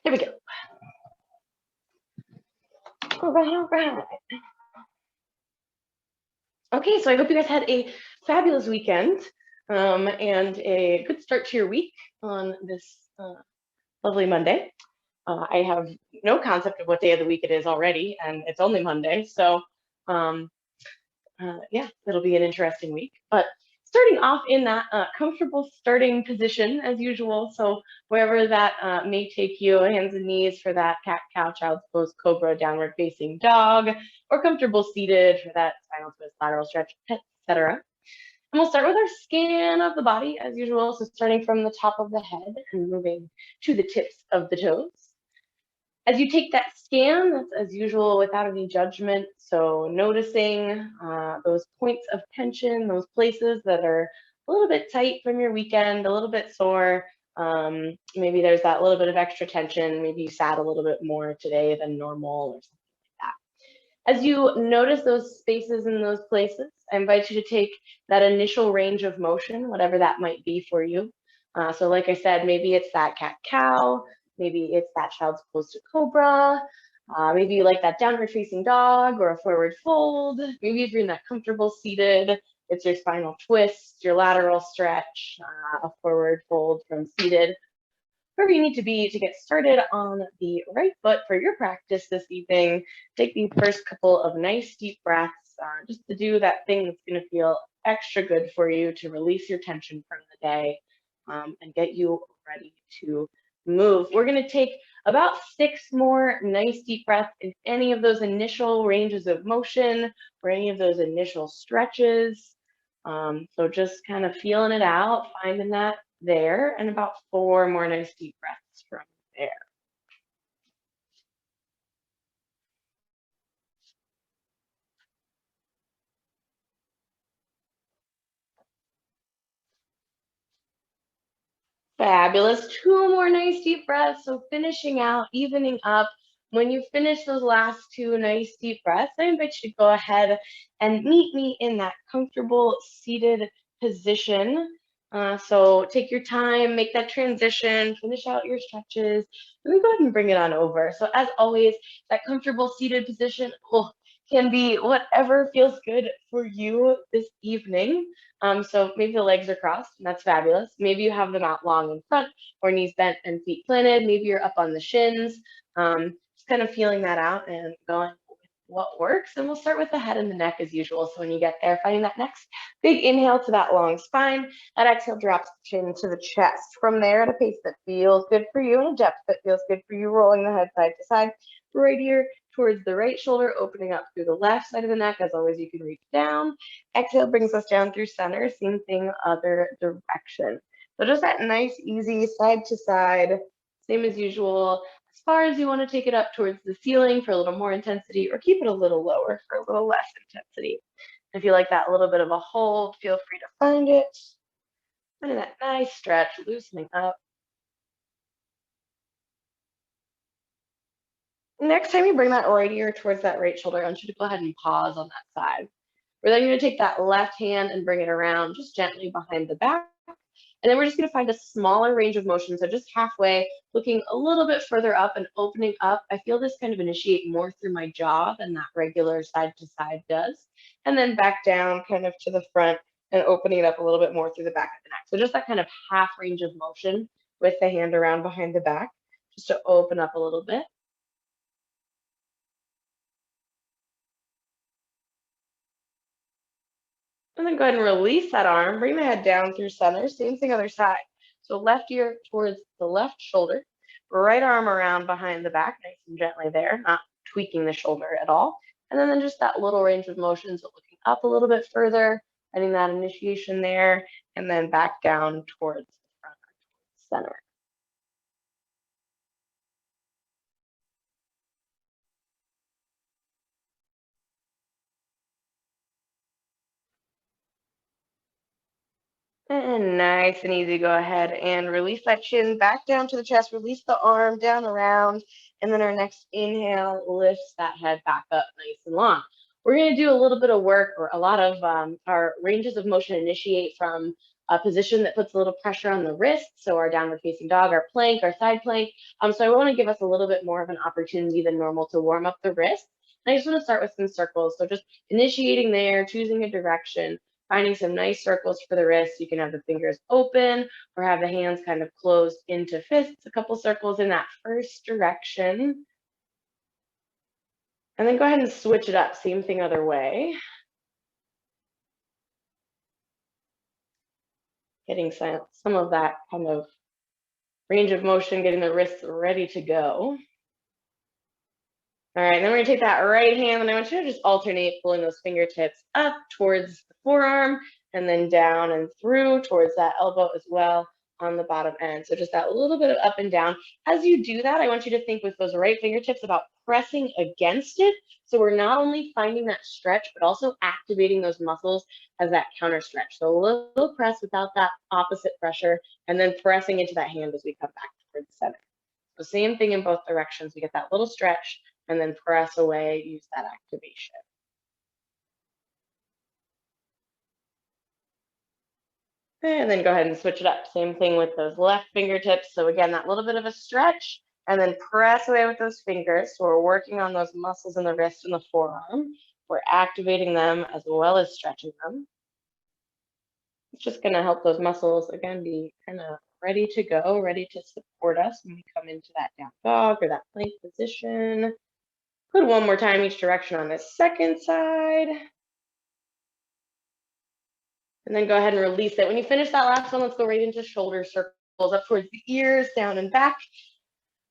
There we go. All right, all right. Okay, so I hope you guys had a fabulous weekend and a good start to your week on this lovely Monday. I have no concept of what day of the week it is already, and it's only Monday, so um, yeah, it'll be an interesting week. But starting off in that comfortable starting position as usual. So wherever that may take you, hands and knees for that cat cow child's pose cobra downward facing dog, or comfortable seated for that spinal twist lateral stretch, etc. And we'll start with our scan of the body as usual. So starting from the top of the head and moving to the tips of the toes. As you take that scan, that's as usual without any judgment. So noticing those points of tension, those places that are a little bit tight from your weekend, a little bit sore. Maybe there's that little bit of extra tension. Maybe you sat a little bit more today than normal or something like that. As you notice those spaces in those places, I invite you to take that initial range of motion, whatever that might be for you. So like I said, maybe it's that cat-cow, maybe it's that child's pose to cobra. Maybe you like that downward facing dog or a forward fold. Maybe if you're in that comfortable seated, it's your spinal twist, your lateral stretch, a forward fold from seated. Wherever you need to be to get started on the right foot for your practice this evening, take the first couple of nice deep breaths just to do that thing that's going to feel extra good for you to release your tension from the day and get you ready to move. We're going to take about 6 more nice deep breaths in any of those initial ranges of motion or any of those initial stretches. So just kind of feeling it out, finding that there, and about 4 more nice deep breaths from there. Fabulous. 2 more nice deep breaths. So finishing out, evening up. When you finish those last 2 nice deep breaths, I invite you to go ahead and meet me in that comfortable seated position. So take your time, make that transition, finish out your stretches, and then go ahead and bring it on over. So as always, that comfortable seated position can be whatever feels good for you this evening. So maybe the legs are crossed, and that's fabulous. Maybe you have them out long in front or knees bent and feet planted. Maybe you're up on the shins. Just kind of feeling that out and going with what works. And we'll start with the head and the neck as usual. So when you get there, finding that next big inhale to that long spine, that exhale drops the chin to the chest. From there, at a pace that feels good for you and a depth that feels good for you, rolling the head side to side, right here towards the right shoulder, opening up through the left side of the neck. As always, you can reach down. Exhale brings us down through center. Same thing, other direction. So just that nice, easy side to side, same as usual. As far as you want to take it up towards the ceiling for a little more intensity, or keep it a little lower for a little less intensity. If you like that little bit of a hold, feel free to find it. And that nice stretch, loosening up. Next time you bring that right ear towards that right shoulder, I want you to go ahead and pause on that side. We're then going to take that left hand and bring it around just gently behind the back. And then we're just going to find a smaller range of motion. So just halfway, looking a little bit further up and opening up. I feel this kind of initiate more through my jaw than that regular side to side does. And then back down kind of to the front and opening it up a little bit more through the back of the neck. So just that kind of half range of motion with the hand around behind the back, just to open up a little bit. And then go ahead and release that arm. Bring the head down through center. Same thing other side. So left ear towards the left shoulder. Right arm around behind the back, nice and gently there, not tweaking the shoulder at all. And then just that little range of motion, so looking up a little bit further, getting that initiation there, and then back down towards the front, center. And nice and easy, go ahead and release that chin back down to the chest, release the arm down around, and then our next inhale lifts that head back up nice and long. We're going to do a little bit of work, or a lot of our ranges of motion initiate from a position that puts a little pressure on the wrist. So our downward facing dog, our plank, our side plank. So I want to give us a little bit more of an opportunity than normal to warm up the wrist. And I just want to start with some circles. So just initiating there, choosing a direction, finding some nice circles for the wrist. You can have the fingers open or have the hands kind of closed into fists, a couple circles in that first direction. And then go ahead and switch it up, same thing other way. Getting some of that kind of range of motion, getting the wrists ready to go. All right, then we're gonna take that right hand and I want you to just alternate pulling those fingertips up towards the forearm and then down and through towards that elbow as well on the bottom end. So just that little bit of up and down. As you do that, I want you to think with those right fingertips about pressing against it. So we're not only finding that stretch, but also activating those muscles as that counter stretch. So a little press without that opposite pressure and then pressing into that hand as we come back towards the center. So same thing in both directions. We get that little stretch and then press away, use that activation. And then go ahead and switch it up. Same thing with those left fingertips. So again, that little bit of a stretch and then press away with those fingers. So we're working on those muscles in the wrist and the forearm. We're activating them as well as stretching them. It's just going to help those muscles, again, be kind of ready to go, ready to support us when we come into that down dog or that plank position. Good, one more time each direction on this second side. And then go ahead and release it. When you finish that last one, let's go right into shoulder circles up towards the ears, down and back.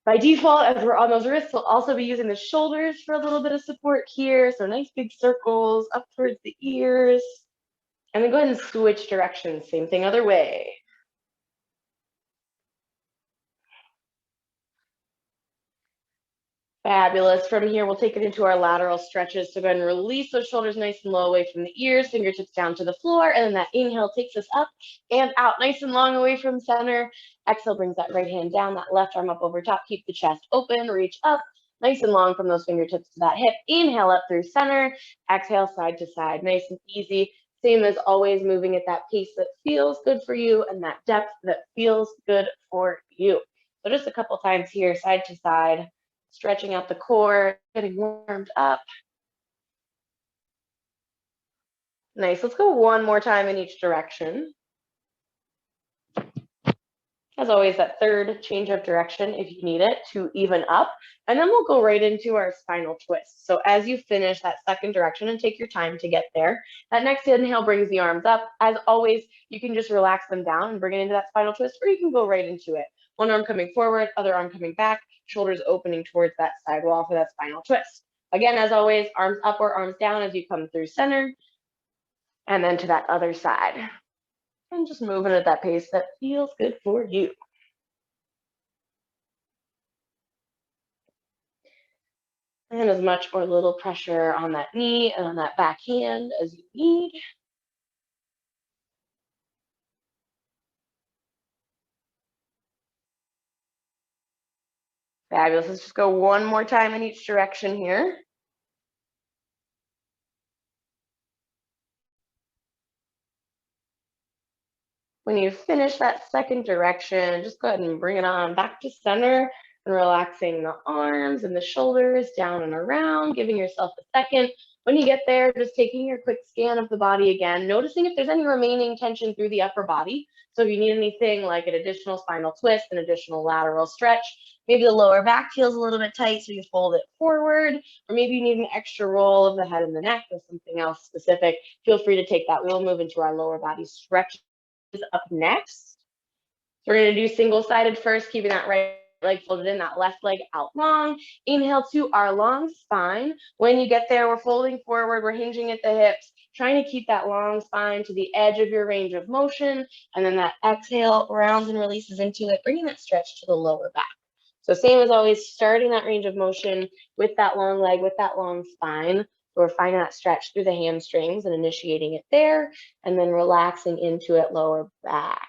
By default, as we're on those wrists, we'll also be using the shoulders for a little bit of support here. So nice big circles up towards the ears. And then go ahead and switch directions. Same thing other way. Fabulous. From here, we'll take it into our lateral stretches. So go ahead and release those shoulders nice and low away from the ears, fingertips down to the floor. And then that inhale takes us up and out, nice and long away from center. Exhale brings that right hand down, that left arm up over top. Keep the chest open, reach up, nice and long from those fingertips to that hip. Inhale up through center, exhale side to side, nice and easy. Same as always, moving at that pace that feels good for you and that depth that feels good for you. So just a couple times here, side to side. Stretching out the core, getting warmed up. Nice, let's go one more time in each direction. As always, that third change of direction if you need it to even up. And then we'll go right into our spinal twist. So as you finish that second direction and take your time to get there, that next inhale brings the arms up. As always, you can just relax them down and bring it into that spinal twist, or you can go right into it. One arm coming forward, other arm coming back, shoulders opening towards that side wall for that spinal twist. Again, as always, arms up or arms down as you come through center, and then to that other side. And just moving at that pace that feels good for you. And as much or little pressure on that knee and on that back hand as you need. Fabulous. Let's just go one more time in each direction here. When you finish that second direction, just go ahead and bring it on back to center and relaxing the arms and the shoulders down and around, giving yourself a second. When you get there, just taking your quick scan of the body again, noticing if there's any remaining tension through the upper body. So if you need anything like an additional spinal twist, an additional lateral stretch, maybe the lower back feels a little bit tight, so you fold it forward, or maybe you need an extra roll of the head and the neck or something else specific, feel free to take that. We'll move into our lower body stretch up next. So we're going to do single-sided first, keeping that right leg folded in, that left leg out long. Inhale to our long spine. When you get there, we're folding forward, we're hinging at the hips, trying to keep that long spine to the edge of your range of motion. And then that exhale rounds and releases into it, bringing that stretch to the lower back. So same as always, starting that range of motion with that long leg, with that long spine. So we're finding that stretch through the hamstrings and initiating it there, and then relaxing into it lower back.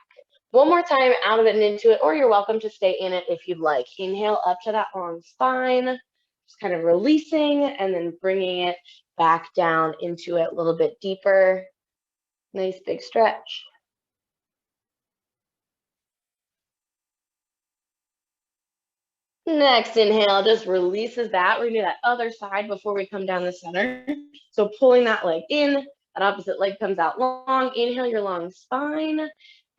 One more time out of it and into it, or you're welcome to stay in it if you'd like. Inhale up to that long spine, just kind of releasing and then bringing it back down into it a little bit deeper. Nice big stretch. Next inhale just releases that. We're gonna do that other side before we come down the center. So pulling that leg in, that opposite leg comes out long. Inhale your long spine.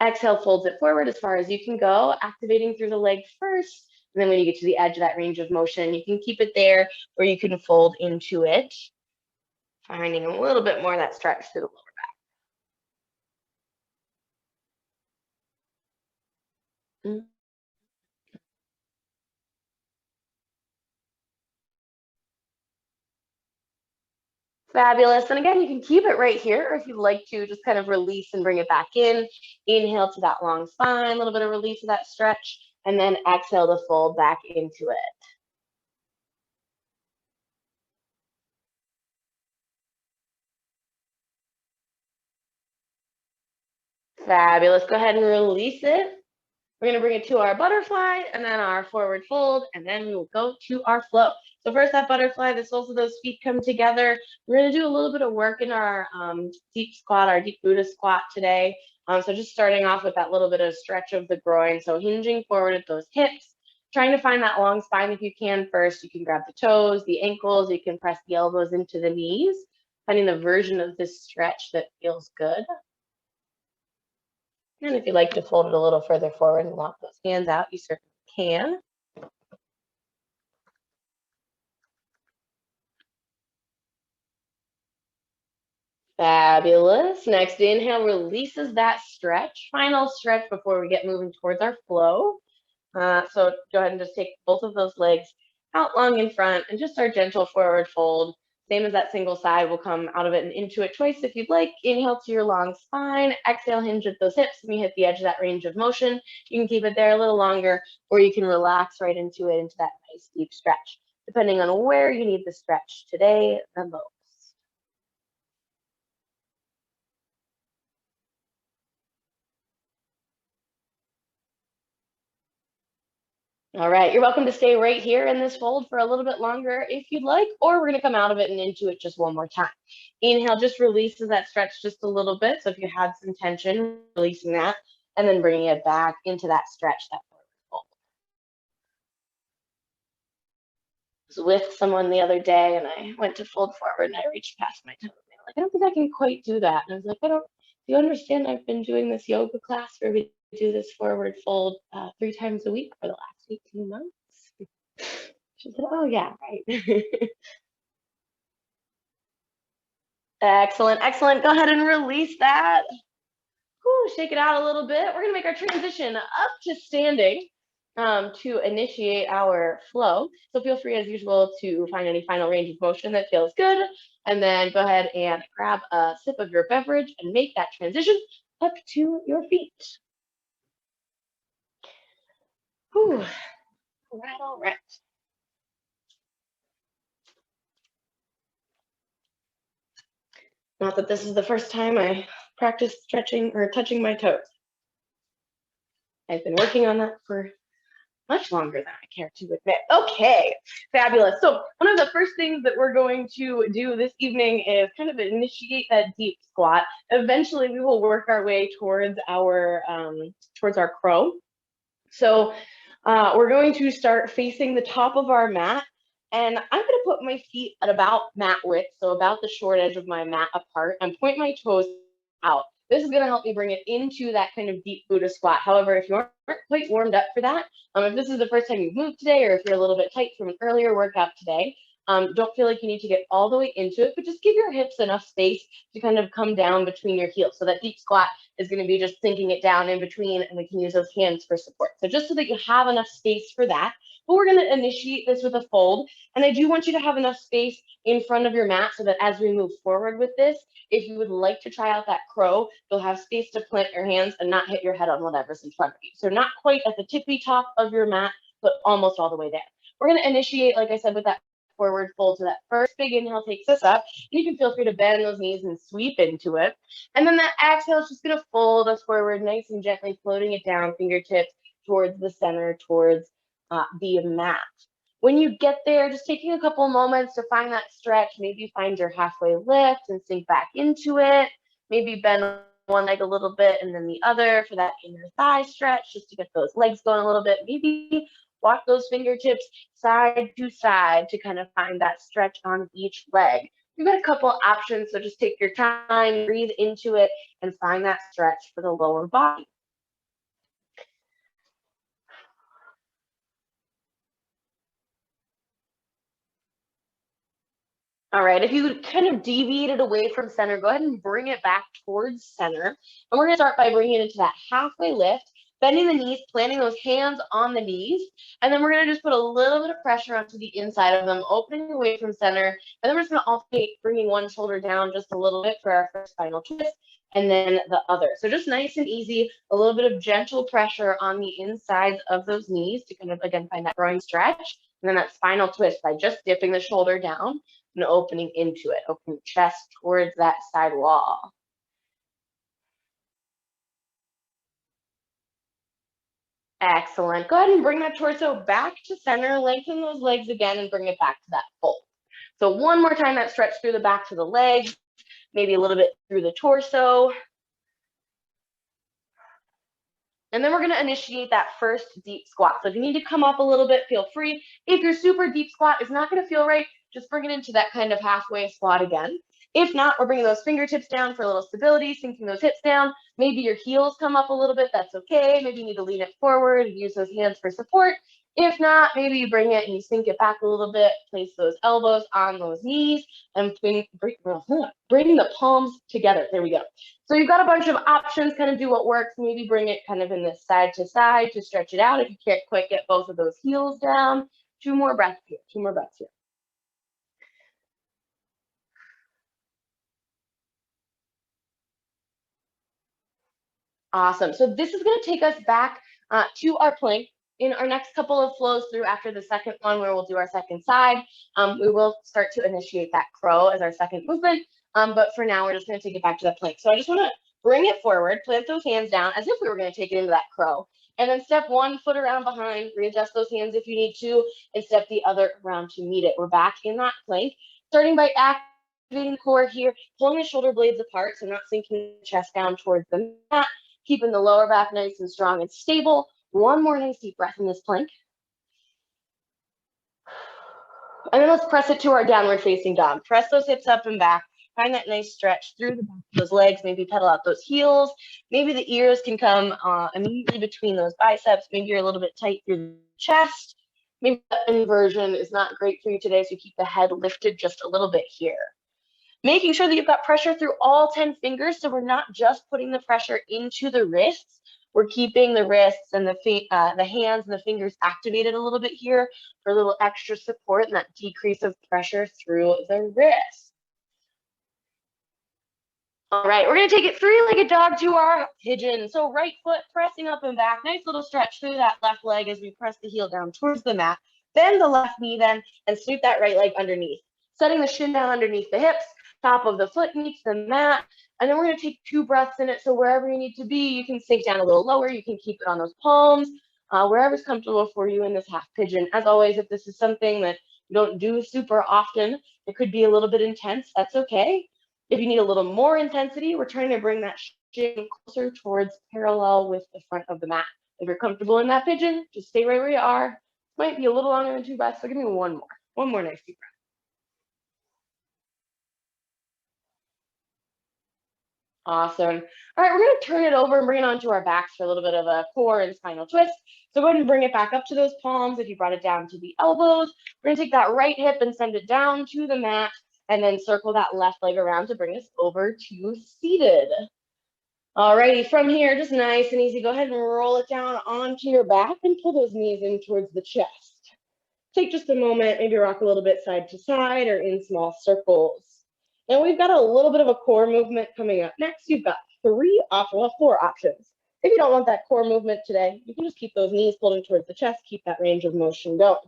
Exhale, folds it forward as far as you can go, activating through the leg first. And then when you get to the edge of that range of motion, you can keep it there or you can fold into it, finding a little bit more of that stretch through the lower back. Fabulous. And again, you can keep it right here, or if you'd like to, just kind of release and bring it back in. Inhale to that long spine, a little bit of release of that stretch, and then exhale to fold back into it. Fabulous. Go ahead and release it. We're going to bring it to our butterfly and then our forward fold, and then we will go to our flow. So first that butterfly, the soles of those feet come together. We're going to do a little bit of work in our deep squat, our deep Buddha squat today. So just starting off with that little bit of stretch of the groin. So hinging forward at those hips, trying to find that long spine if you can first. You can grab the toes, the ankles, you can press the elbows into the knees, finding the version of this stretch that feels good. And if you'd like to fold it a little further forward and lock those hands out, you certainly can. Fabulous. Next inhale releases that stretch. Final stretch before we get moving towards our flow. So go ahead and just take both of those legs out long in front and just our gentle forward fold. Same as that single side, will come out of it and into it twice if you'd like. Inhale to your long spine, exhale, hinge at those hips, and you hit the edge of that range of motion. You can keep it there a little longer, or you can relax right into it, into that nice deep stretch, depending on where you need the stretch today the most. All right, you're welcome to stay right here in this fold for a little bit longer if you'd like, or we're gonna come out of it and into it just one more time. Inhale just releases that stretch just a little bit. So if you had some tension, releasing that, and then bringing it back into that stretch, that forward fold. I was with someone the other day and I went to fold forward and I reached past my toe. They were like, I don't think I can quite do that. And I was like, do you understand I've been doing this yoga class where we do this forward fold 3 times a week for the last 18 months? She said, oh yeah, right. Excellent, excellent. Go ahead and release that. Whew, shake it out a little bit. We're gonna make our transition up to standing to initiate our flow. So feel free as usual to find any final range of motion that feels good. And then go ahead and grab a sip of your beverage and make that transition up to your feet. Whew. All right. Not that this is the first time I practiced stretching or touching my toes. I've been working on that for much longer than I care to admit. Okay, fabulous. So one of the first things that we're going to do this evening is kind of initiate that deep squat. Eventually, we will work our way towards our crow. So we're going to start facing the top of our mat. And I'm going to put my feet at about mat width, so about the short edge of my mat apart, and point my toes out. This is going to help me bring it into that kind of deep Buddha squat. However, if you aren't quite warmed up for that, if this is the first time you've moved today, or if you're a little bit tight from an earlier workout today, don't feel like you need to get all the way into it, but just give your hips enough space to kind of come down between your heels. So that deep squat is going to be just sinking it down in between, and we can use those hands for support. So just so that you have enough space for that. But we're going to initiate this with a fold. And I do want you to have enough space in front of your mat so that as we move forward with this, if you would like to try out that crow, you'll have space to plant your hands and not hit your head on whatever's in front of you. So not quite at the tippy top of your mat, but almost all the way there. We're going to initiate, like I said, with that forward fold. So that first big inhale takes us up. You can feel free to bend those knees and sweep into it. And then that exhale is just going to fold us forward nice and gently, floating it down, fingertips towards the center, towards the mat. When you get there, just taking a couple moments to find that stretch. Maybe find your halfway lift and sink back into it. Maybe bend one leg a little bit and then the other for that inner thigh stretch, just to get those legs going a little bit. Maybe walk those fingertips side to side to kind of find that stretch on each leg. You've got a couple options, so just take your time, breathe into it, and find that stretch for the lower body. All right, if you kind of deviated away from center, go ahead and bring it back towards center. And we're gonna start by bringing it into that halfway lift, bending the knees, planting those hands on the knees. And then we're gonna just put a little bit of pressure onto the inside of them, opening away from center. And then we're just gonna alternate bringing one shoulder down just a little bit for our first final twist, and then the other. So just nice and easy, a little bit of gentle pressure on the insides of those knees to kind of, again, find that groin stretch. And then that final twist by just dipping the shoulder down and opening into it, opening the chest towards that side wall. Excellent. Go ahead and bring that torso back to center, lengthen those legs again, and bring it back to that fold. So one more time, that stretch through the backs of the legs, maybe a little bit through the torso. And then we're gonna initiate that first deep squat. So if you need to come up a little bit, feel free. If your super deep squat is not gonna feel right, just bring it into that kind of halfway squat again. If not, we're bringing those fingertips down for a little stability, sinking those hips down. Maybe your heels come up a little bit, that's okay. Maybe you need to lean it forward and use those hands for support. If not, maybe you bring it and you sink it back a little bit, place those elbows on those knees, and bring the palms together. There we go. So you've got a bunch of options, kind of do what works. Maybe bring it kind of in this side to side to stretch it out if you can't quite get both of those heels down. Two more breaths here, 2 more breaths here. Awesome. So this is going to take us back to our plank. In our next couple of flows through after the second one, where we'll do our second side, we will start to initiate that crow as our second movement. But for now, we're just going to take it back to that plank. So I just want to bring it forward, plant those hands down as if we were going to take it into that crow. And then step one foot around behind, readjust those hands if you need to, and step the other around to meet it. We're back in that plank, starting by activating the core here, pulling the shoulder blades apart, so not sinking the chest down towards the mat, keeping the lower back nice and strong and stable. One more nice deep breath in this plank. And then let's press it to our downward facing dog. Press those hips up and back. Find that nice stretch through the back of those legs. Maybe pedal out those heels. Maybe the ears can come immediately between those biceps. Maybe you're a little bit tight through the chest. Maybe the inversion is not great for you today, so keep the head lifted just a little bit here. Making sure that you've got pressure through all 10 fingers, so we're not just putting the pressure into the wrists. We're keeping the wrists and the hands and the fingers activated a little bit here for a little extra support and that decrease of pressure through the wrist. All right, we're gonna take it three-legged dog to our pigeon. So right foot pressing up and back, nice little stretch through that left leg as we press the heel down towards the mat. Bend the left knee then and sweep that right leg underneath. Setting the shin down underneath the hips, top of the foot meets the mat. And then we're gonna take 2 breaths in it. So wherever you need to be, you can sink down a little lower. You can keep it on those palms, wherever's comfortable for you in this half pigeon. As always, if this is something that you don't do super often, it could be a little bit intense, that's okay. If you need a little more intensity, we're trying to bring that shin closer towards parallel with the front of the mat. If you're comfortable in that pigeon, just stay right where you are. Might be a little longer than 2 breaths, so give me one more nice deep breath. Awesome. All right, we're going to turn it over and bring it onto our backs for a little bit of a core and spinal twist. So go ahead and bring it back up to those palms. If you brought it down to the elbows, we're going to take that right hip and send it down to the mat, and then circle that left leg around to bring us over to seated. All righty, from here, just nice and easy, go ahead and roll it down onto your back and pull those knees in towards the chest. Take just a moment, maybe rock a little bit side to side or in small circles. And we've got a little bit of a core movement coming up next. You've got 4 options. If you don't want that core movement today, you can just keep those knees pulled in towards the chest, keep that range of motion going.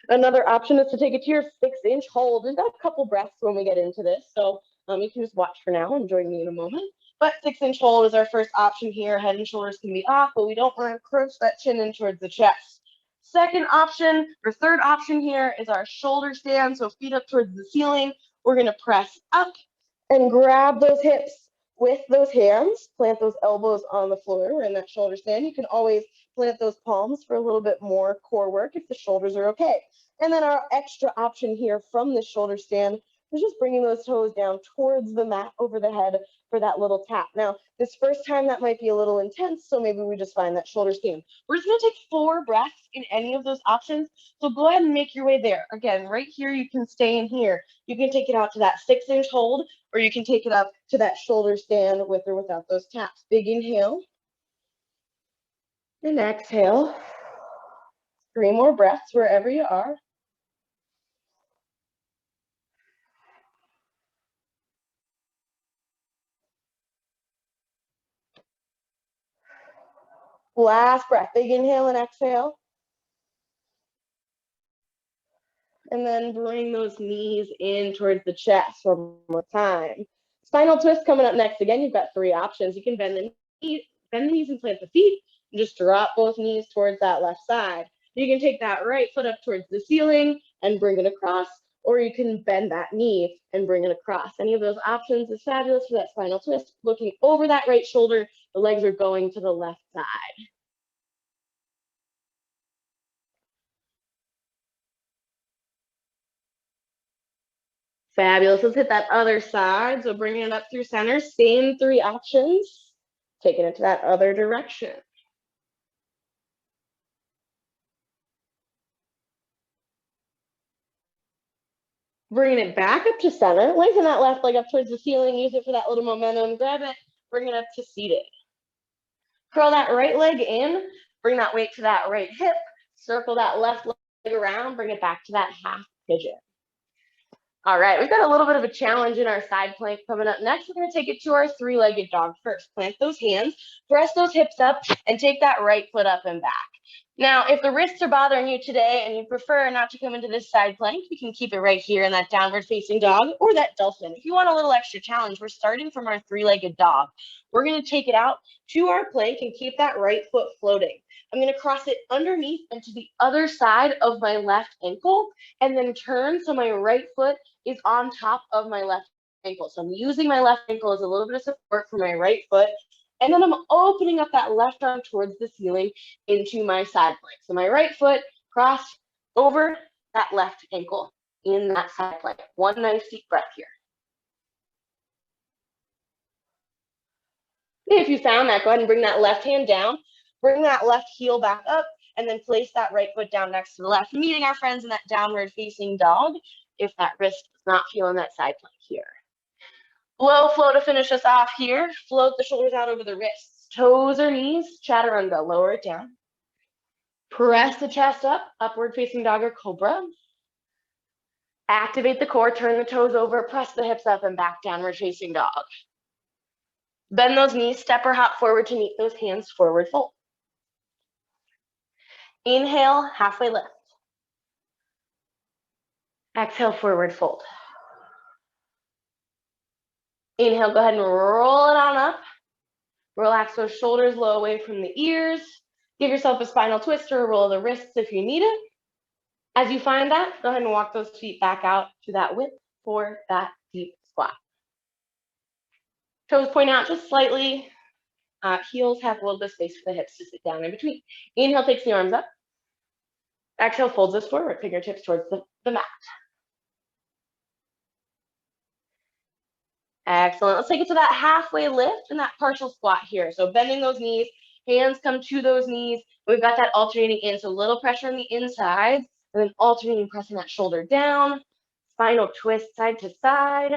Another option is to take it to your 6-inch hold. We've got a couple breaths when we get into this, so you can just watch for now and join me in a moment. But 6-inch hold is our first option here. Head and shoulders can be off, but we don't want to encroach that chin in towards the chest. Second option, or third option here, is our shoulder stand. So feet up towards the ceiling. We're going to press up and grab those hips, with those hands, plant those elbows on the floor. We're in that shoulder stand. You can always plant those palms for a little bit more core work if the shoulders are okay. And then our extra option here from the shoulder stand is just bringing those toes down towards the mat over the head for that little tap. Now, this first time that might be a little intense, so maybe we just find that shoulder stand. We're just gonna take 4 breaths in any of those options. So go ahead and make your way there. Again, right here, you can stay in here. You can take it out to that 6-inch hold, or you can take it up to that shoulder stand with or without those taps. Big inhale. And exhale. 3 more breaths wherever you are. Last breath, big inhale and exhale. And then bring those knees in towards the chest one more time. Spinal twist coming up next. Again, you've got 3 options. You can bend the knees and plant the feet, and just drop both knees towards that left side. You can take that right foot up towards the ceiling and bring it across, or you can bend that knee and bring it across. Any of those options is fabulous for that spinal twist. Looking over that right shoulder, the legs are going to the left side. Fabulous. Let's hit that other side. So bringing it up through center, same 3 options, taking it to that other direction. Bringing it back up to center, lengthen that left leg up towards the ceiling, use it for that little momentum, grab it, bring it up to seated. Curl that right leg in, bring that weight to that right hip, circle that left leg around, bring it back to that half pigeon. All right, we've got a little bit of a challenge in our side plank coming up next. We're gonna take it to our 3-legged dog first. Plant those hands, press those hips up, and take that right foot up and back. Now, if the wrists are bothering you today and you prefer not to come into this side plank, you can keep it right here in that downward facing dog or that dolphin. If you want a little extra challenge, we're starting from our 3-legged dog. We're gonna take it out to our plank and keep that right foot floating. I'm gonna cross it underneath and to the other side of my left ankle and then turn so my right foot is on top of my left ankle. So I'm using my left ankle as a little bit of support for my right foot. And then I'm opening up that left arm towards the ceiling into my side plank. So my right foot crossed over that left ankle in that side plank. One nice deep breath here. If you found that, go ahead and bring that left hand down, bring that left heel back up, and then place that right foot down next to the left, meeting our friends in that downward facing dog if that wrist is not feeling that side plank here. Low flow to finish us off here. Float the shoulders out over the wrists, toes or knees, chaturanga, lower it down. Press the chest up, upward facing dog or cobra. Activate the core, turn the toes over, press the hips up and back, downward facing dog. Bend those knees, step or hop forward to meet those hands, forward fold. Inhale, halfway lift. Exhale, forward fold. Inhale, go ahead and roll it on up. Relax those shoulders low away from the ears. Give yourself a spinal twist or a roll of the wrists if you need it. As you find that, go ahead and walk those feet back out to that width for that deep squat. Toes point out just slightly. Heels have a little bit of space for the hips to sit down in between. Inhale takes the arms up. Exhale folds us forward, fingertips towards the mat. Excellent. Let's take it to that halfway lift and that partial squat here. So bending those knees, hands come to those knees. We've got that alternating in, so a little pressure on the inside, and then alternating, pressing that shoulder down, spinal twist side to side.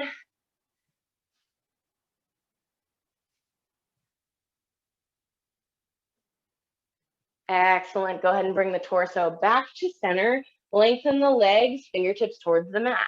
Excellent. Go ahead and bring the torso back to center. Lengthen the legs, fingertips towards the mat.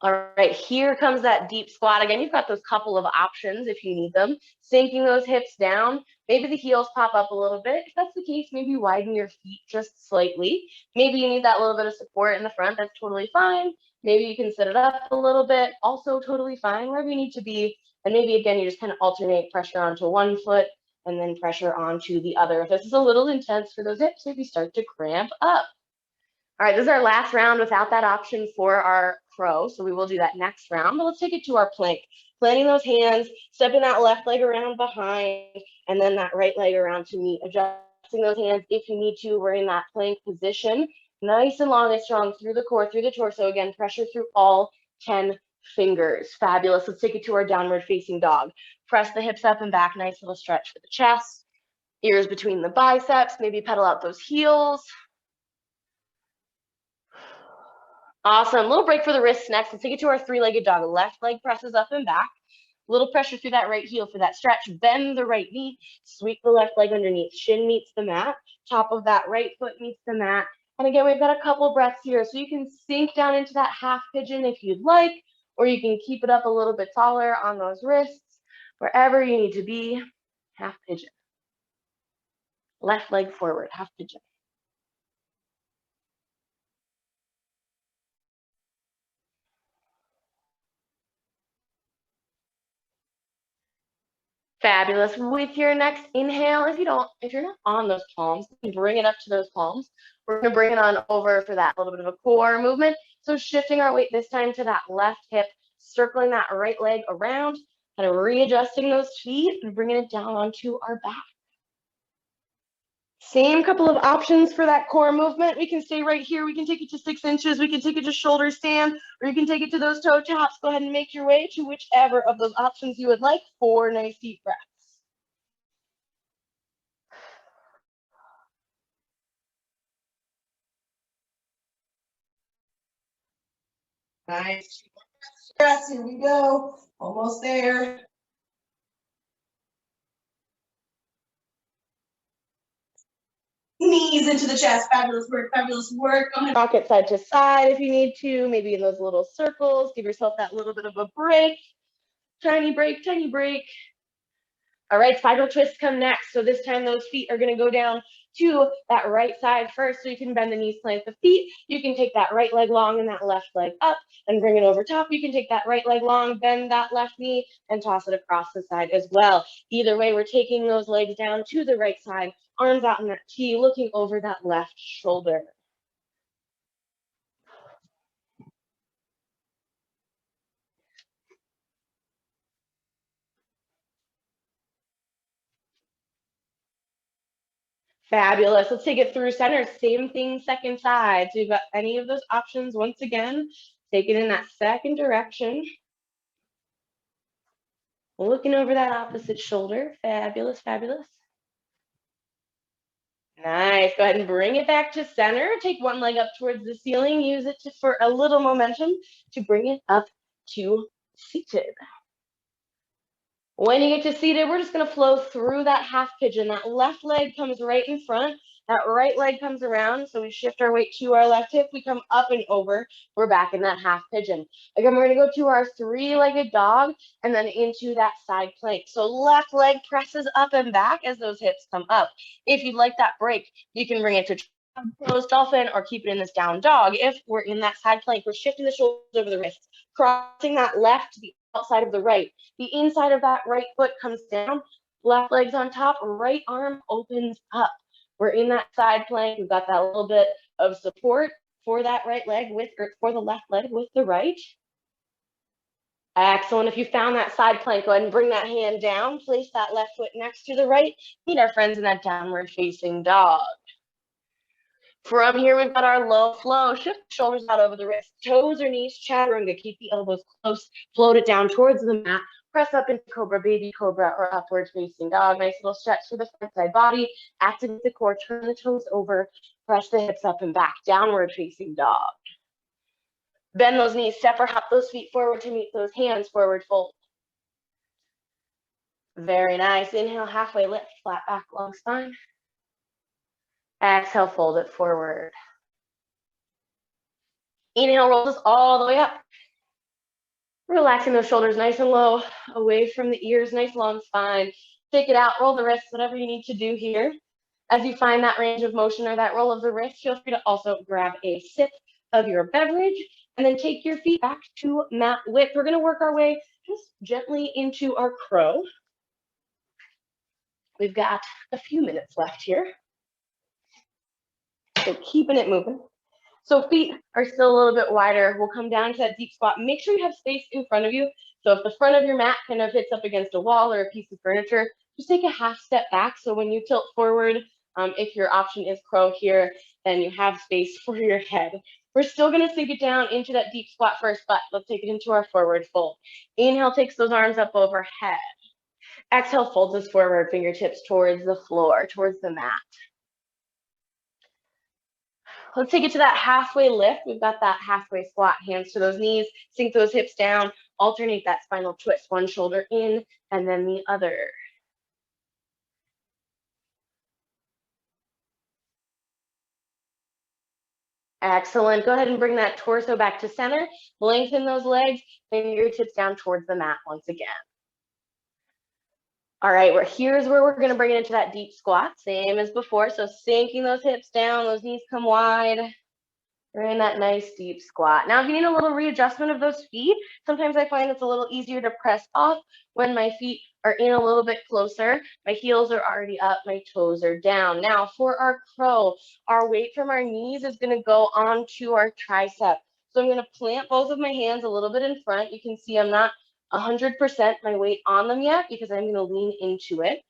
All right, here comes that deep squat. Again, you've got those couple of options if you need them. Sinking those hips down. Maybe the heels pop up a little bit. If that's the case, maybe widen your feet just slightly. Maybe you need that little bit of support in the front. That's totally fine. Maybe you can sit it up a little bit. Also totally fine, wherever you need to be. And maybe, again, you just kind of alternate pressure onto one foot and then pressure onto the other. If this is a little intense for those hips, maybe start to cramp up. All right, this is our last round without that option for our crow. So we will do that next round, but let's take it to our plank. Planting those hands, stepping that left leg around behind, and then that right leg around to meet. Adjusting those hands if you need to. We're in that plank position. Nice and long and strong through the core, through the torso. Again, pressure through all 10 fingers. Fabulous. Let's take it to our downward facing dog. Press the hips up and back. Nice little stretch for the chest. Ears between the biceps. Maybe pedal out those heels. Awesome. Little break for the wrists next. Let's take it to our three-legged dog. Left leg presses up and back. Little pressure through that right heel for that stretch. Bend the right knee. Sweep the left leg underneath. Shin meets the mat. Top of that right foot meets the mat. And again, we've got a couple breaths here. So you can sink down into that half pigeon if you'd like, or you can keep it up a little bit taller on those wrists. Wherever you need to be, half pigeon. Left leg forward, half pigeon. Fabulous. With your next inhale, if you're not on those palms, bring it up to those palms. We're gonna bring it on over for that little bit of a core movement. So shifting our weight this time to that left hip, circling that right leg around, kind of readjusting those feet and bringing it down onto our back. Same couple of options for that core movement. We can stay right here. We can take it to 6 inches. We can take it to shoulder stand, or you can take it to those toe taps. Go ahead and make your way to whichever of those options you would like. 4 nice deep breaths. Nice. Breaths. Here we go. Almost there. Knees into the chest. Fabulous work. Fabulous work. Go ahead. Rock it side to side if you need to. Maybe in those little circles. Give yourself that little bit of a break. Tiny break. Tiny break. All right, spiral twists come next. So this time those feet are going to go down to that right side first. So you can bend the knees, plant the feet. You can take that right leg long and that left leg up and bring it over top. You can take that right leg long, bend that left knee and toss it across the side as well. Either way, we're taking those legs down to the right side, arms out in that T, looking over that left shoulder. Fabulous. Let's take it through center. Same thing, second side. So you've got any of those options. Once again, take it in that second direction. Looking over that opposite shoulder. Fabulous, fabulous. Nice. Go ahead and bring it back to center. Take one leg up towards the ceiling. Use it for a little momentum to bring it up to seated. When you get to seated, we're just going to flow through that half pigeon. That left leg comes right in front. That right leg comes around. So we shift our weight to our left hip. We come up and over. We're back in that half pigeon. Again, we're going to go to our three-legged dog and then into that side plank. So left leg presses up and back as those hips come up. If you'd like that break, you can bring it to closed dolphin or keep it in this down dog. If we're in that side plank, we're shifting the shoulders over the wrists, crossing that left to the outside of the right. The inside of that right foot comes down, left leg's on top, right arm opens up. We're in that side plank. We've got that little bit of support for that right leg or for the left leg with the right. Excellent. If you found that side plank, go ahead and bring that hand down. Place that left foot next to the right. Meet our friends in that downward facing dog. From here, we've got our low flow. Shift the shoulders out over the wrists, toes or knees, chaturanga. Keep the elbows close. Float it down towards the mat. Press up into cobra, baby cobra, or upward facing dog. Nice little stretch through the front side body. Activate the core. Turn the toes over. Press the hips up and back. Downward facing dog. Bend those knees. Step or hop those feet forward to meet those hands. Forward fold. Very nice. Inhale, halfway lift. Flat back, long spine. Exhale, fold it forward. Inhale, roll this all the way up. Relaxing those shoulders nice and low, away from the ears, nice long spine. Shake it out, roll the wrists, whatever you need to do here. As you find that range of motion or that roll of the wrist, feel free to also grab a sip of your beverage and then take your feet back to mat width. We're gonna work our way just gently into our crow. We've got a few minutes left here. So keeping it moving. So feet are still a little bit wider. We'll come down to that deep squat. Make sure you have space in front of you. So if the front of your mat kind of hits up against a wall or a piece of furniture, just take a half step back. So when you tilt forward, if your option is crow here, then you have space for your head. We're still gonna sink it down into that deep squat first, but let's take it into our forward fold. Inhale takes those arms up overhead. Exhale folds us forward, fingertips towards the floor, towards the mat. Let's take it to that halfway lift. We've got that halfway squat, hands to those knees, sink those hips down, alternate that spinal twist, one shoulder in and then the other. Excellent. Go ahead and bring that torso back to center. Lengthen those legs, fingertips down towards the mat once again. All right, here's where we're gonna bring it into that deep squat, same as before. So sinking those hips down, those knees come wide. We're in that nice deep squat. Now, if you need a little readjustment of those feet, sometimes I find it's a little easier to press off when my feet are in a little bit closer. My heels are already up, my toes are down. Now, for our crow, our weight from our knees is gonna go onto our tricep. So I'm gonna plant both of my hands a little bit in front. You can see I'm not 100% my weight on them yet because I'm gonna lean into it.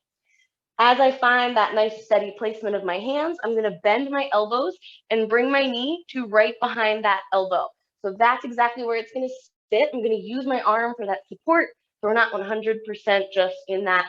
As I find that nice steady placement of my hands, I'm gonna bend my elbows and bring my knee to right behind that elbow. So that's exactly where it's gonna sit. I'm gonna use my arm for that support, so we're not 100% just in that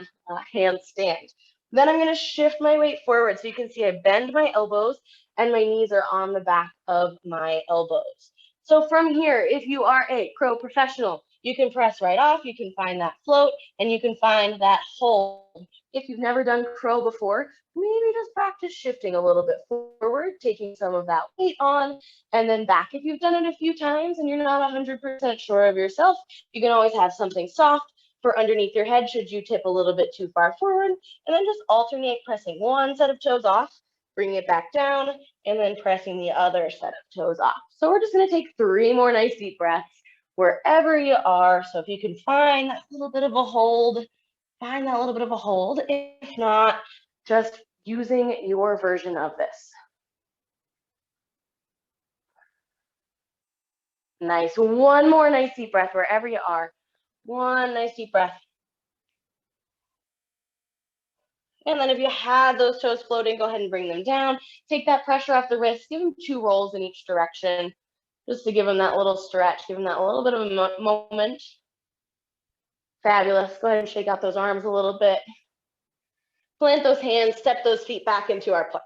handstand. Then I'm gonna shift my weight forward. So you can see I bend my elbows and my knees are on the back of my elbows. So from here, if you are a crow professional, you can press right off, you can find that float, and you can find that hold. If you've never done crow before, maybe just practice shifting a little bit forward, taking some of that weight on, and then back. If you've done it a few times and you're not 100% sure of yourself, you can always have something soft for underneath your head should you tip a little bit too far forward, and then just alternate pressing one set of toes off, bringing it back down, and then pressing the other set of toes off. So we're just gonna take 3 more nice deep breaths wherever you are. So if you can find that little bit of a hold, find that little bit of a hold. If not, just using your version of this. Nice. One more nice deep breath wherever you are. One nice deep breath. And then if you have those toes floating, go ahead and bring them down. Take that pressure off the wrist. Give them 2 rolls in each direction, just to give them that little stretch, give them that little bit of a moment. Fabulous. Go ahead and shake out those arms a little bit. Plant those hands, step those feet back into our plank.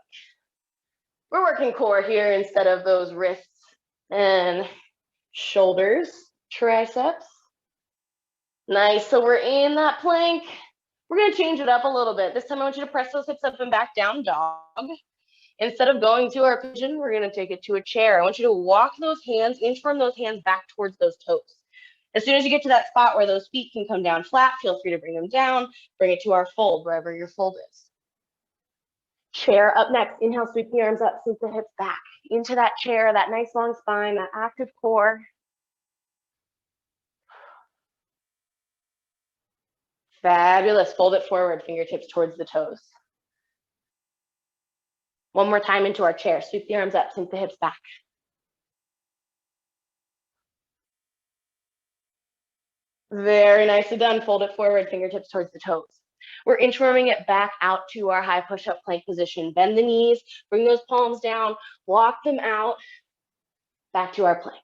We're working core here instead of those wrists and shoulders, triceps. Nice. So we're in that plank. We're going to change it up a little bit. This time I want you to press those hips up and back, down dog. Instead of going to our pigeon, we're going to take it to a chair. I want you to walk those hands, inchworm those hands back towards those toes. As soon as you get to that spot where those feet can come down flat, feel free to bring them down, bring it to our fold, wherever your fold is. Chair up next. Inhale, sweep the arms up, sweep the hips back into that chair, that nice long spine, that active core. Fabulous. Fold it forward, fingertips towards the toes. One more time into our chair. Sweep the arms up, sink the hips back. Very nicely done. Fold it forward, fingertips towards the toes. We're inchworming it back out to our high push-up plank position. Bend the knees, bring those palms down, walk them out, back to our plank.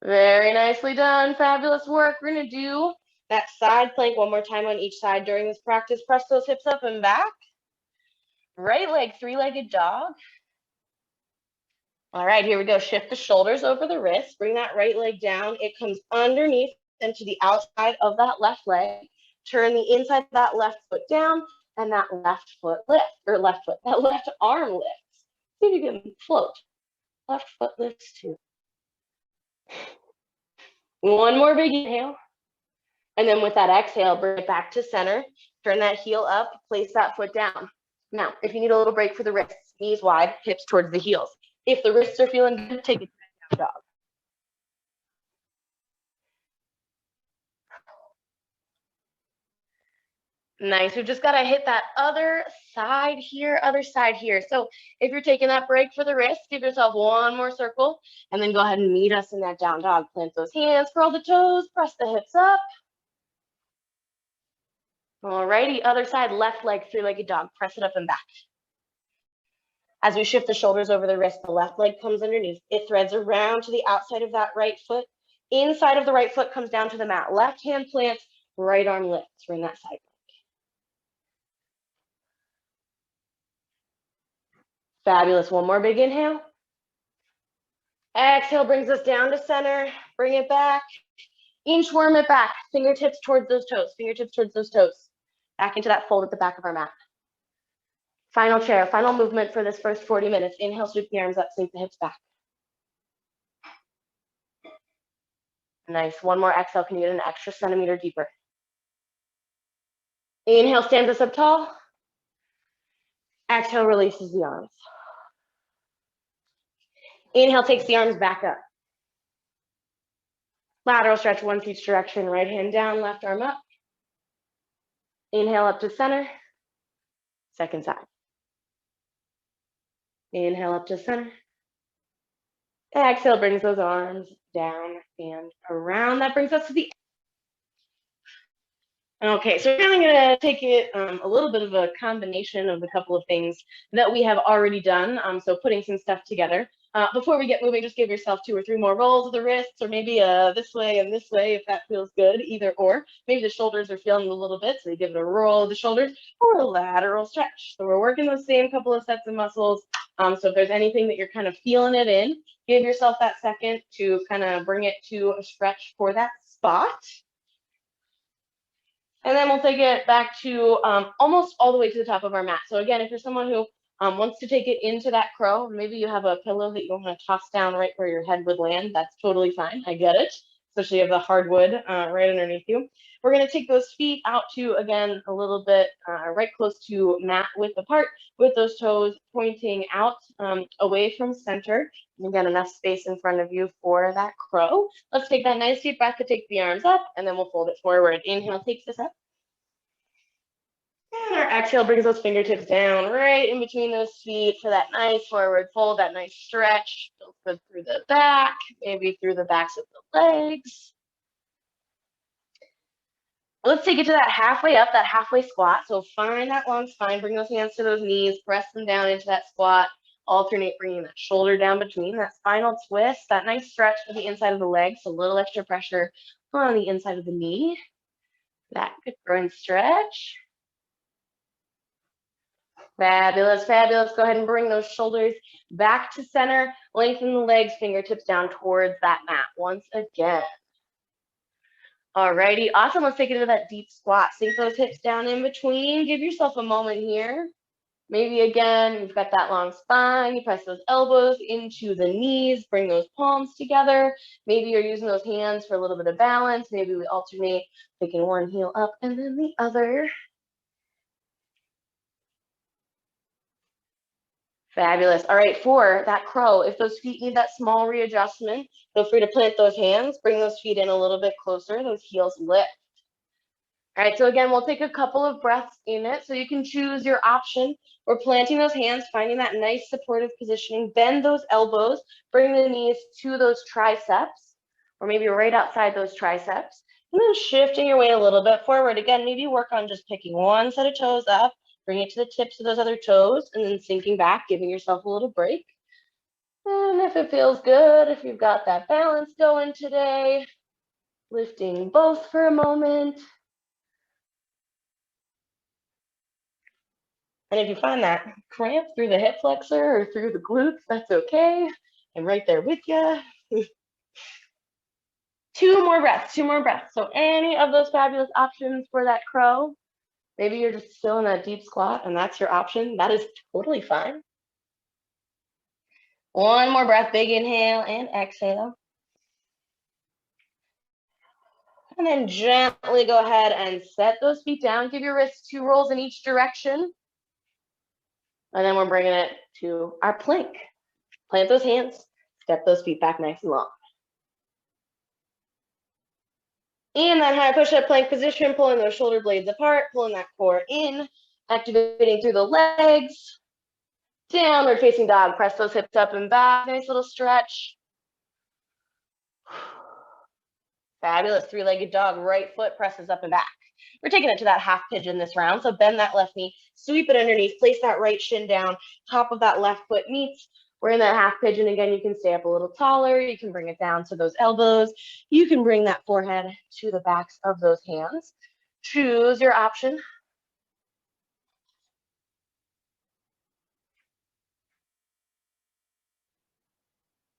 Very nicely done. Fabulous work. We're going to do that side plank one more time on each side during this practice. Press those hips up and back. Right leg, 3-legged dog. All right, here we go. Shift the shoulders over the wrists. Bring that right leg down. It comes underneath and to the outside of that left leg. Turn the inside of that left foot down and that left foot lift, or that left arm lifts. See if you can float. Left foot lifts too. One more big inhale. And then with that exhale, bring it back to center. Turn that heel up, place that foot down. Now, if you need a little break for the wrists, knees wide, hips towards the heels. If the wrists are feeling good, take it to down dog. Nice. We've just got to hit that other side here, other side here. So if you're taking that break for the wrist, give yourself one more circle and then go ahead and meet us in that down dog. Plant those hands, curl the toes, press the hips up. Alrighty, other side, left leg, three-legged dog. Press it up and back. As we shift the shoulders over the wrist, the left leg comes underneath. It threads around to the outside of that right foot. Inside of the right foot comes down to the mat. Left hand plants, right arm lifts. We're in that side. Fabulous. One more big inhale. Exhale brings us down to center. Bring it back. Inchworm it back. Fingertips towards those toes. Fingertips towards those toes. Back into that fold at the back of our mat. Final chair. Final movement for this first 40 minutes. Inhale, sweep the arms up, sink the hips back. Nice. One more exhale. Can you get an extra centimeter deeper? Inhale, stands us up tall. Exhale, releases the arms. Inhale, takes the arms back up. Lateral stretch, one each direction. Right hand down, left arm up. Inhale up to center. Second side. Inhale up to center. Exhale brings those arms down and around. That brings us to the Okay, so we're kind of going to take it a little bit of a combination of a couple of things that we have already done. So putting some stuff together. Before we get moving, just give yourself 2 or 3 more rolls of the wrists, or maybe this way and this way if that feels good, either or. Maybe the shoulders are feeling a little bit, so you give it a roll of the shoulders or a lateral stretch. So we're working those same couple of sets of muscles. So if there's anything that you're kind of feeling it in, give yourself that second to kind of bring it to a stretch for that spot. And then we'll take it back to almost all the way to the top of our mat. So again, if you're someone who wants to take it into that crow, maybe you have a pillow that you want to toss down right where your head would land, that's totally fine. I get it, especially if the hardwood right underneath you. We're going to take those feet out to, again, a little bit right close to mat width apart with those toes pointing out away from center. Again, enough space in front of you for that crow. Let's take that nice deep breath to take the arms up, and then we'll fold it forward. Inhale takes us up. And our exhale brings those fingertips down right in between those feet for that nice forward fold, that nice stretch. Feels good through the back, maybe through the backs of the legs. Let's take it to that halfway up, that halfway squat. So find that long spine, bring those hands to those knees, press them down into that squat. Alternate bringing that shoulder down between, that spinal twist, that nice stretch for the inside of the legs, a little extra pressure on the inside of the knee. That good groin stretch. Fabulous, fabulous. Go ahead and bring those shoulders back to center. Lengthen the legs, fingertips down towards that mat once again. Alrighty, awesome. Let's take it into that deep squat. Sink those hips down in between. Give yourself a moment here. Maybe again, you've got that long spine. You press those elbows into the knees. Bring those palms together. Maybe you're using those hands for a little bit of balance. Maybe we alternate, taking one heel up and then the other. Fabulous. All right, for that crow, if those feet need that small readjustment, feel free to plant those hands, bring those feet in a little bit closer, those heels lift. All right, so again, we'll take a couple of breaths in it, so you can choose your option. We're planting those hands, finding that nice supportive positioning, bend those elbows, bring the knees to those triceps, or maybe right outside those triceps, and then shifting your weight a little bit forward. Again, maybe work on just picking one set of toes up, bring it to the tips of those other toes, and then sinking back, giving yourself a little break. And if it feels good, if you've got that balance going today, lifting both for a moment. And if you find that cramp through the hip flexor or through the glutes, that's okay. I'm right there with you. 2 more breaths, 2 more breaths. So any of those fabulous options for that crow, maybe you're just still in that deep squat and that's your option. That is totally fine. 1 more breath, big inhale and exhale. And then gently go ahead and set those feet down. Give your wrists 2 rolls in each direction. And then we're bringing it to our plank. Plant those hands, step those feet back nice and long. In that high push-up plank position, pulling those shoulder blades apart, pulling that core in, activating through the legs. Downward facing dog, press those hips up and back. Nice little stretch. Fabulous. Three-legged dog, right foot presses up and back. We're taking it to that half pigeon this round. So bend that left knee, sweep it underneath, place that right shin down, top of that left foot meets. We're in that half pigeon again. You can stay up a little taller. You can bring it down to those elbows. You can bring that forehead to the backs of those hands. Choose your option.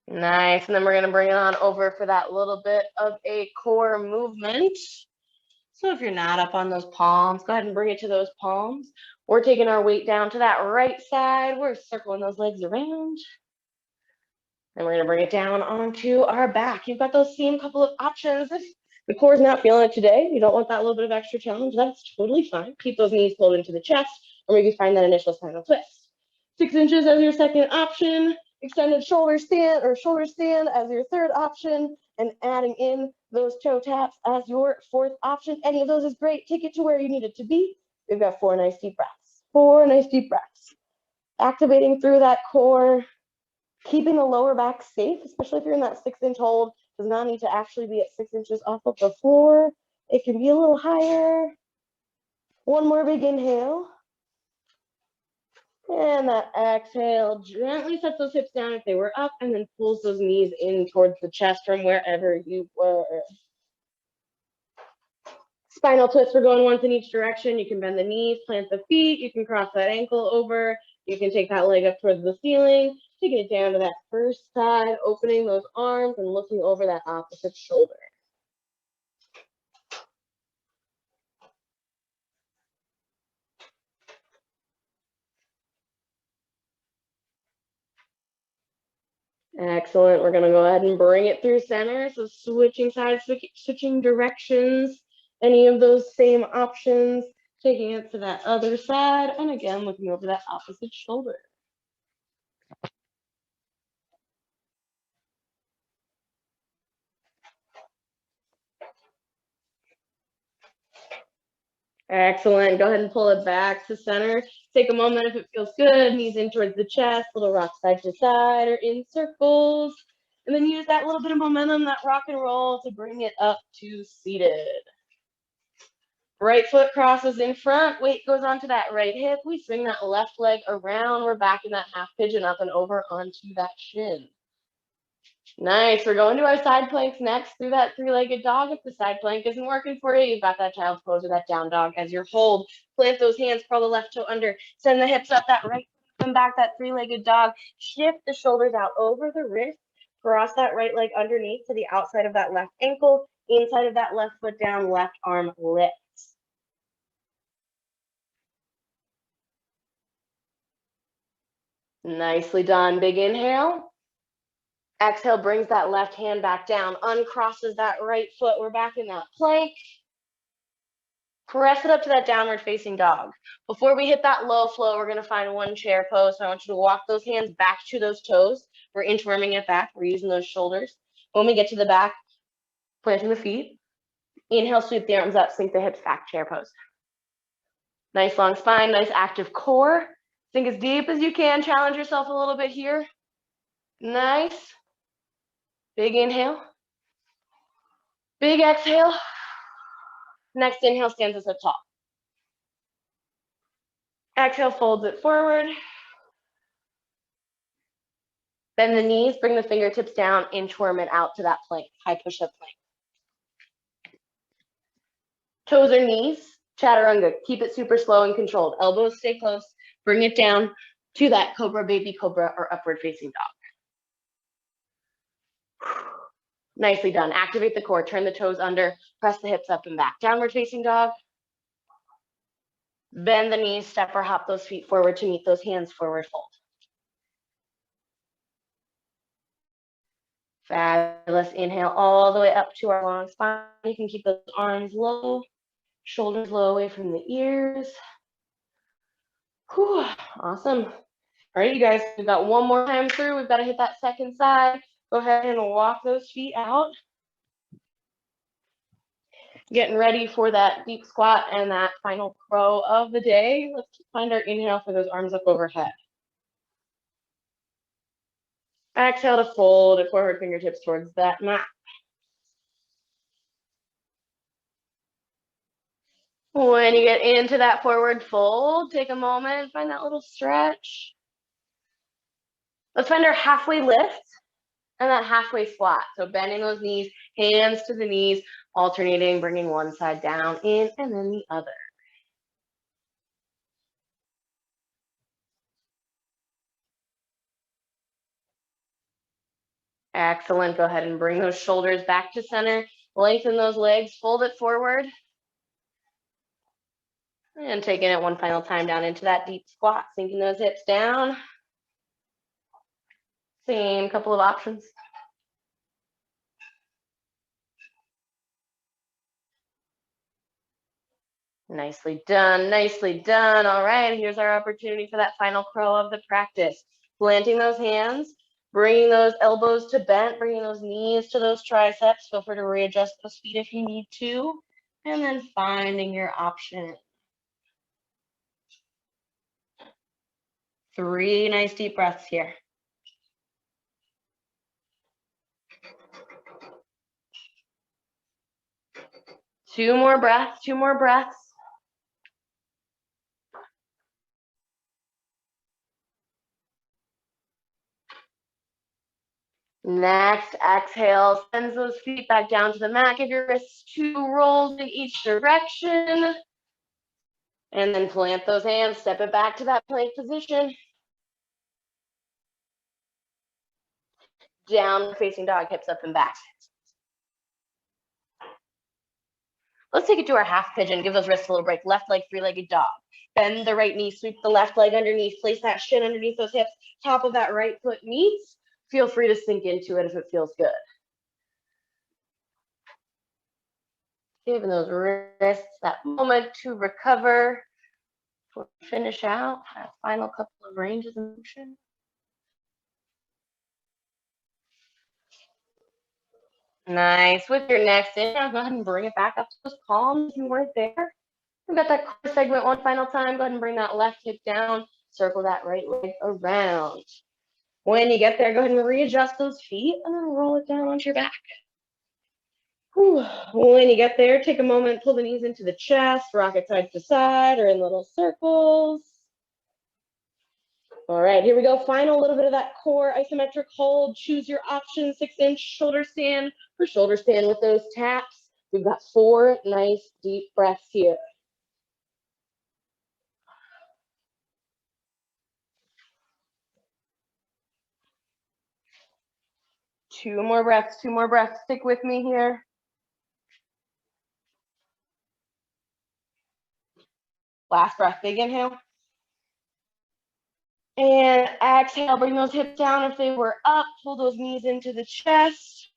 Nice. And then we're going to bring it on over for that little bit of a core movement. So if you're not up on those palms, go ahead and bring it to those palms. We're taking our weight down to that right side. We're circling those legs around. And we're going to bring it down onto our back. You've got those same couple of options. If the core is not feeling it today, you don't want that little bit of extra challenge, that's totally fine. Keep those knees pulled into the chest, or maybe find that initial spinal twist. 6 inches as your second option. Extended shoulder stand as your third option, and adding in those toe taps as your fourth option. Any of those is great. Take it to where you need it to be. We've got 4 nice deep breaths. 4 nice deep breaths. Activating through that core, keeping the lower back safe, especially if you're in that 6-inch hold. Does not need to actually be at 6 inches off of the floor. It can be a little higher. One more big inhale. And that exhale gently sets those hips down if they were up, and then pulls those knees in towards the chest from wherever you were. Spinal twist, we're going once in each direction. You can bend the knees, plant the feet. You can cross that ankle over. You can take that leg up towards the ceiling, taking it down to that first side, opening those arms and looking over that opposite shoulder. Excellent. We're going to go ahead and bring it through center. So switching sides, switching directions, any of those same options, taking it to that other side. And again, looking over that opposite shoulder. Excellent. Go ahead and pull it back to center. Take a moment if it feels good. Knees in towards the chest, little rock side to side or in circles. And then use that little bit of momentum, that rock and roll, to bring it up to seated. Right foot crosses in front. Weight goes onto that right hip. We swing that left leg around. We're back in that half pigeon, up and over onto that shin. Nice. We're going to our side planks next through that 3-legged dog. If the side plank isn't working for you, you've got that child's pose or that down dog as your hold. Plant those hands, curl the left toe under, send the hips up, that right come back, that 3-legged dog. Shift the shoulders out over the wrist. Cross that right leg underneath to the outside of that left ankle, inside of that left foot down, left arm lifts. Nicely done. Big inhale. Exhale, brings that left hand back down, uncrosses that right foot. We're back in that plank. Press it up to that downward facing dog. Before we hit that low flow, we're going to find one chair pose. So I want you to walk those hands back to those toes. We're inchworming it back. We're using those shoulders. When we get to the back, planting the feet. Inhale, sweep the arms up, sink the hips back, chair pose. Nice long spine, nice active core. Sink as deep as you can. Challenge yourself a little bit here. Nice. Big inhale. Big exhale. Next inhale stands us up tall. Exhale, folds it forward. Bend the knees, bring the fingertips down, inchworm it out to that plank, high push-up plank. Toes or knees, chaturanga. Keep it super slow and controlled. Elbows stay close. Bring it down to that cobra, baby cobra, or upward facing dog. Nicely done. Activate the core. Turn the toes under. Press the hips up and back. Downward facing dog. Bend the knees, step or hop those feet forward to meet those hands, forward fold. Fabulous. Inhale all the way up to our long spine. You can keep those arms low, shoulders low away from the ears. Whew, awesome. All right, you guys, we've got one more time through. We've got to hit that second side. Go ahead and walk those feet out. Getting ready for that deep squat and that final crow of the day. Let's find our inhale for those arms up overhead. Exhale to fold it forward, fingertips towards that mat. When you get into that forward fold, take a moment, find that little stretch. Let's find our halfway lift and that halfway squat. So bending those knees, hands to the knees, alternating, bringing one side down in and then the other. Excellent. Go ahead and bring those shoulders back to center. Lengthen those legs, fold it forward. And taking it one final time down into that deep squat, sinking those hips down. Same couple of options. Nicely done, nicely done. All right, here's our opportunity for that final crow of the practice. Planting those hands, bringing those elbows to bent, bringing those knees to those triceps. Feel free to readjust those feet if you need to. And then finding your option. 3 nice deep breaths here. Two more breaths, 2 more breaths. Next, exhale, sends those feet back down to the mat. Give your wrists 2 rolls in each direction. And then plant those hands, step it back to that plank position. Down facing dog, hips up and back. Let's take it to our half pigeon. Give those wrists a little break. Left leg, 3-legged dog. Bend the right knee, sweep the left leg underneath. Place that shin underneath those hips. Top of that right foot meets. Feel free to sink into it if it feels good. Giving those wrists that moment to recover. Finish out that final couple of ranges of motion. Nice. With your next inhale, go ahead and bring it back up to those palms if you weren't there. We've got that core segment one final time. Go ahead and bring that left hip down. Circle that right leg around. When you get there, go ahead and readjust those feet and then roll it down onto your back. Whew. When you get there, take a moment, pull the knees into the chest, rock it side to side or in little circles. All right, here we go. Final little bit of that core isometric hold. Choose your option, 6-inch shoulder stand or shoulder stand with those taps. We've got 4 nice deep breaths here. Two more breaths. Stick with me here. Last breath, big inhale. And exhale, bring those hips down if they were up. Pull those knees into the chest.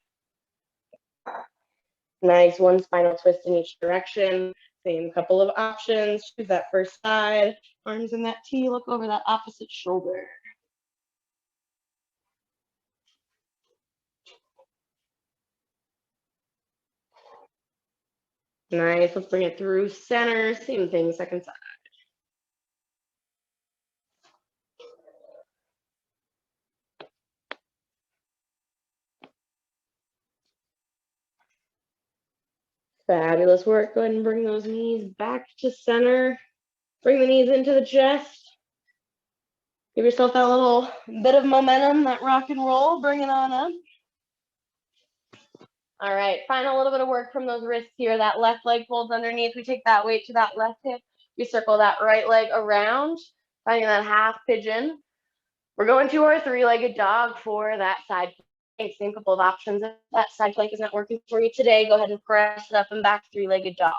Nice, one spinal twist in each direction. Same couple of options. Choose that first side. Arms in that T, look over that opposite shoulder. Nice, let's bring it through center. Same thing, second side. Fabulous work. Go ahead and bring those knees back to center. Bring the knees into the chest. Give yourself that little bit of momentum, that rock and roll. Bring it on up. All right, final little bit of work from those wrists here. That left leg folds underneath. We take that weight to that left hip. We circle that right leg around, finding that half pigeon. We're going to our 3-legged dog for that side plank. Same couple of options. If that side plank is not working for you today, go ahead and press it up and back, 3-legged dog.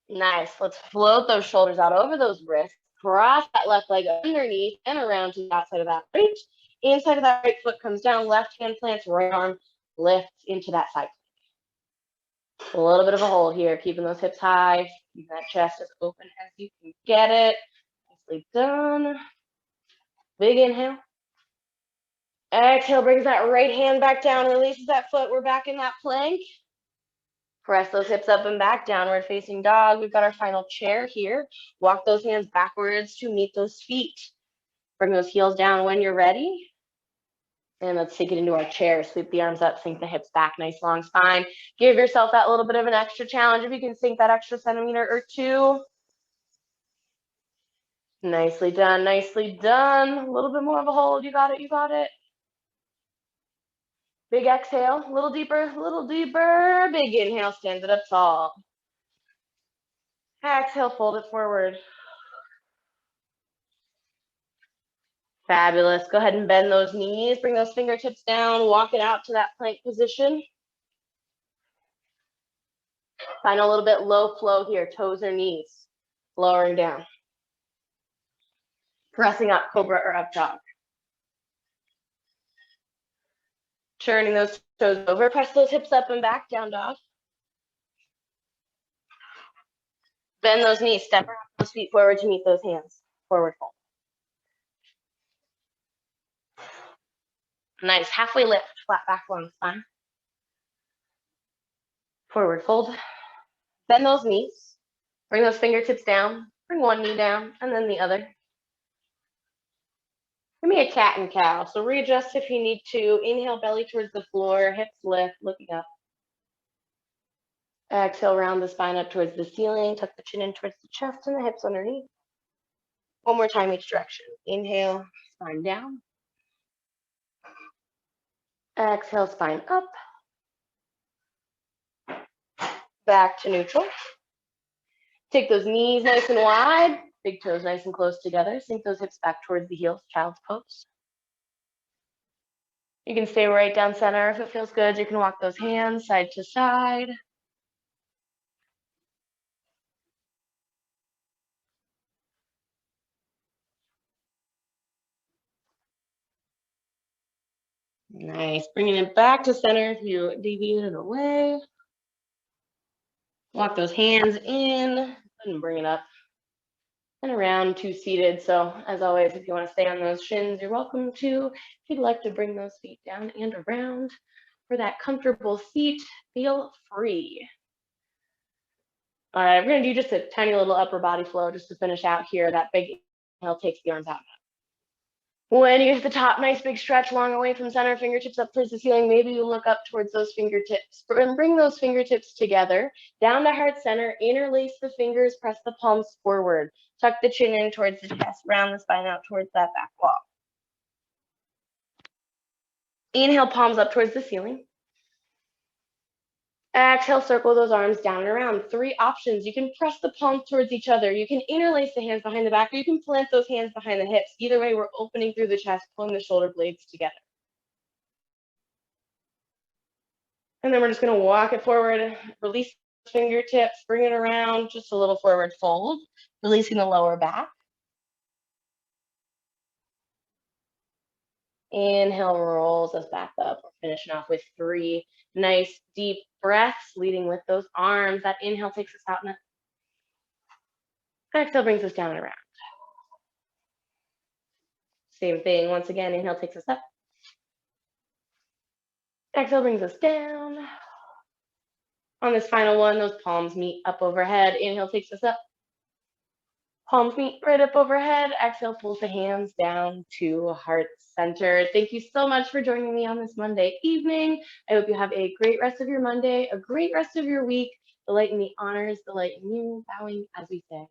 Nice. Let's float those shoulders out over those wrists. Cross that left leg underneath and around to the outside of that right. Inside of that right foot comes down, left hand plants, right arm lifts into that side plank. A little bit of a hold here, keeping those hips high, keeping that chest as open as you can get it. Nicely done. Big inhale. Exhale, brings that right hand back down, releases that foot. We're back in that plank. Press those hips up and back, downward facing dog. We've got our final chair here. Walk those hands backwards to meet those feet. Bring those heels down when you're ready. And let's take it into our chair. Sweep the arms up, sink the hips back, nice long spine. Give yourself that little bit of an extra challenge if you can sink that extra centimeter or two. Nicely done, nicely done. A little bit more of a hold. You got it, you got it. Big exhale, a little deeper, a little deeper. Big inhale, stand it up tall. Exhale, fold it forward. Fabulous. Go ahead and bend those knees. Bring those fingertips down. Walk it out to that plank position. Find a little bit low flow here. Toes or knees. Lowering down. Pressing up, cobra or up dog. Turning those toes over. Press those hips up and back. Down dog. Bend those knees. Step those feet forward to meet those hands. Forward fold. Nice. Halfway lift. Flat back, long spine. Forward fold. Bend those knees. Bring those fingertips down. Bring one knee down and then the other. Give me a cat and cow. So readjust if you need to. Inhale, belly towards the floor, hips lift, looking up. Exhale, round the spine up towards the ceiling. Tuck the chin in towards the chest and the hips underneath. One more time each direction. Inhale, spine down. Exhale, spine up. Back to neutral. Take those knees nice and wide. Big toes nice and close together. Sink those hips back towards the heels, child's pose. You can stay right down center if it feels good. You can walk those hands side to side. Nice. Bringing it back to center if you deviated away. Walk those hands in and bring it up and around to seated. So as always, if you want to stay on those shins, you're welcome to. If you'd like to bring those feet down and around for that comfortable seat, feel free. All right, we're going to do just a tiny little upper body flow just to finish out here. That big inhale takes the arms out. When you hit the top, nice big stretch long away from center, fingertips up towards the ceiling. Maybe you look up towards those fingertips and bring those fingertips together, down to heart center, interlace the fingers, press the palms forward. Tuck the chin in towards the chest, round the spine out towards that back wall. Inhale, palms up towards the ceiling. Exhale, circle those arms down and around. 3 options. You can press the palms towards each other. You can interlace the hands behind the back, or you can plant those hands behind the hips. Either way, we're opening through the chest, pulling the shoulder blades together. And then we're just going to walk it forward, release the fingertips, bring it around, just a little forward fold, releasing the lower back. Inhale rolls us back up. We're finishing off with 3 nice deep breaths, leading with those arms. That inhale takes us out, and exhale brings us down and around. Same thing. Once again, inhale takes us up. Exhale brings us down. On this final one, those palms meet up overhead. Inhale takes us up. Palms meet right up overhead. Exhale pulls the hands down to heart center. Thank you so much for joining me on this Monday evening. I hope you have a great rest of your Monday, a great rest of your week. The light in me honors the light in you, bowing as we say.